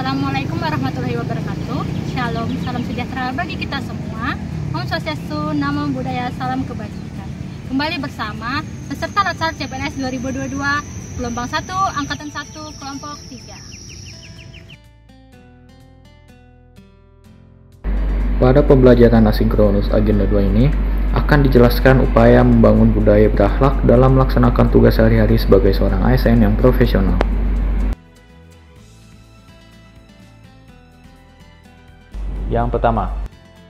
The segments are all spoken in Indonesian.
Assalamualaikum warahmatullahi wabarakatuh. Shalom, salam sejahtera bagi kita semua. Om Swastiastu, Namo Buddhaya, salam kebajikan. Kembali bersama peserta Latsar CPNS 2022, gelombang 1, angkatan 1, kelompok 3. Pada pembelajaran asinkronus agenda 2 ini akan dijelaskan upaya membangun budaya berakhlak dalam melaksanakan tugas sehari-hari sebagai seorang ASN yang profesional. Yang pertama,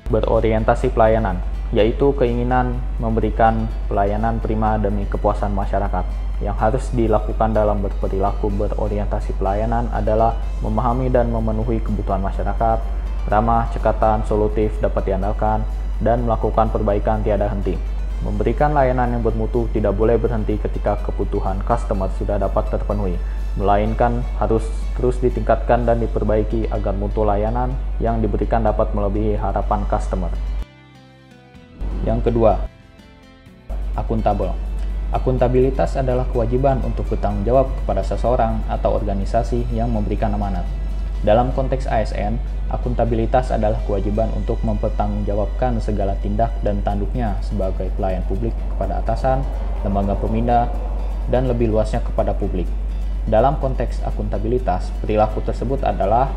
berorientasi pelayanan, yaitu keinginan memberikan pelayanan prima demi kepuasan masyarakat. Yang harus dilakukan dalam berperilaku berorientasi pelayanan adalah memahami dan memenuhi kebutuhan masyarakat, ramah, cekatan, solutif, dapat diandalkan, dan melakukan perbaikan tiada henti. Memberikan layanan yang bermutu tidak boleh berhenti ketika kebutuhan customer sudah dapat terpenuhi, melainkan harus terus ditingkatkan dan diperbaiki agar mutu layanan yang diberikan dapat melebihi harapan customer. Yang kedua, akuntabel. Akuntabilitas adalah kewajiban untuk bertanggung jawab kepada seseorang atau organisasi yang memberikan amanat. Dalam konteks ASN, akuntabilitas adalah kewajiban untuk mempertanggungjawabkan segala tindak dan tanduknya sebagai pelayan publik kepada atasan, lembaga pemindah, dan lebih luasnya kepada publik. Dalam konteks akuntabilitas, perilaku tersebut adalah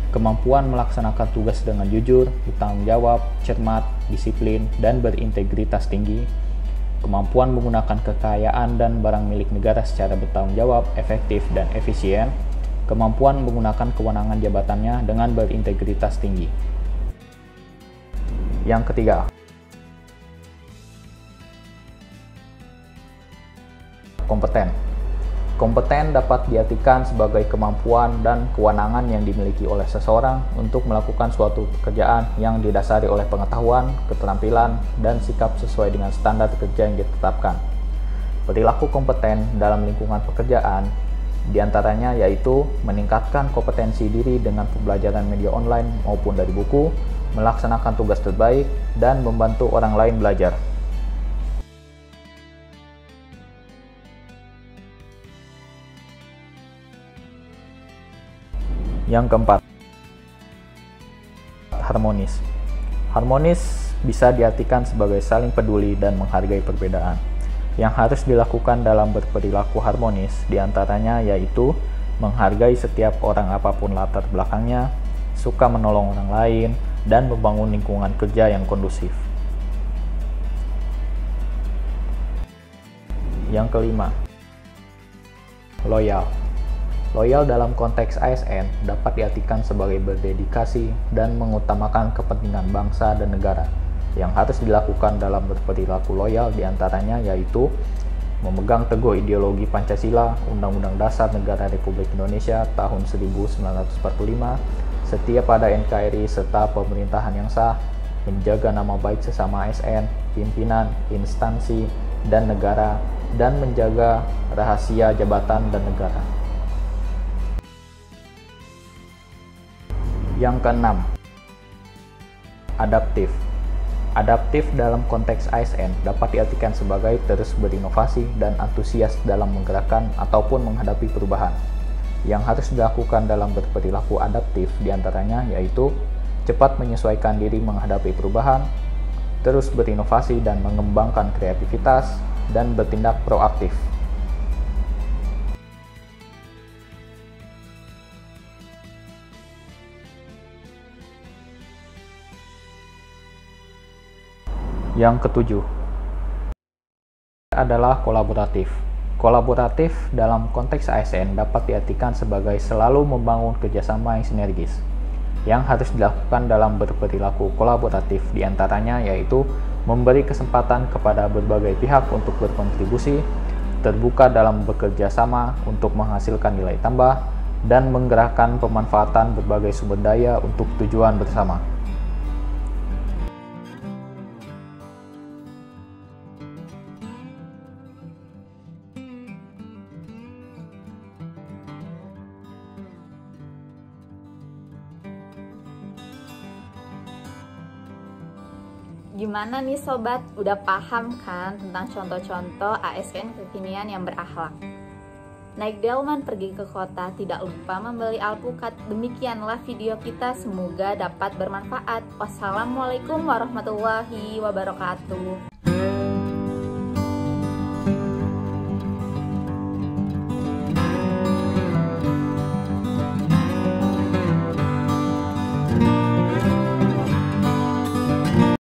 kemampuan melaksanakan tugas dengan jujur, bertanggung jawab, cermat, disiplin, dan berintegritas tinggi, kemampuan menggunakan kekayaan dan barang milik negara secara bertanggung jawab, efektif, dan efisien, kemampuan menggunakan kewenangan jabatannya dengan berintegritas tinggi. Yang ketiga, kompeten. Kompeten dapat diartikan sebagai kemampuan dan kewenangan yang dimiliki oleh seseorang untuk melakukan suatu pekerjaan yang didasari oleh pengetahuan, keterampilan, dan sikap sesuai dengan standar kerja yang ditetapkan. Perilaku kompeten dalam lingkungan pekerjaan diantaranya yaitu meningkatkan kompetensi diri dengan pembelajaran media online maupun dari buku, melaksanakan tugas terbaik, dan membantu orang lain belajar. Yang keempat, harmonis. Harmonis bisa diartikan sebagai saling peduli dan menghargai perbedaan. Yang harus dilakukan dalam berperilaku harmonis diantaranya yaitu menghargai setiap orang apapun latar belakangnya, suka menolong orang lain, dan membangun lingkungan kerja yang kondusif. Yang kelima, loyal. Loyal dalam konteks ASN dapat diartikan sebagai berdedikasi dan mengutamakan kepentingan bangsa dan negara. Yang harus dilakukan dalam berperilaku loyal diantaranya yaitu memegang teguh ideologi Pancasila, Undang-Undang Dasar Negara Republik Indonesia tahun 1945, setia pada NKRI serta pemerintahan yang sah, menjaga nama baik sesama ASN, pimpinan, instansi, dan negara, dan menjaga rahasia jabatan dan negara. Yang keenam, adaptif. Adaptif dalam konteks ASN dapat diartikan sebagai terus berinovasi dan antusias dalam menggerakkan ataupun menghadapi perubahan. Yang harus dilakukan dalam berperilaku adaptif diantaranya yaitu cepat menyesuaikan diri menghadapi perubahan, terus berinovasi dan mengembangkan kreativitas, dan bertindak proaktif. Yang ketujuh adalah kolaboratif. Kolaboratif dalam konteks ASN dapat diartikan sebagai selalu membangun kerjasama yang sinergis. Yang harus dilakukan dalam berperilaku kolaboratif diantaranya yaitu memberi kesempatan kepada berbagai pihak untuk berkontribusi, terbuka dalam bekerja sama untuk menghasilkan nilai tambah, dan menggerakkan pemanfaatan berbagai sumber daya untuk tujuan bersama. Gimana nih sobat, udah paham kan tentang contoh-contoh ASN kekinian yang berakhlak? naik delman pergi ke kota, tidak lupa membeli alpukat. Demikianlah video kita, semoga dapat bermanfaat. Wassalamualaikum warahmatullahi wabarakatuh.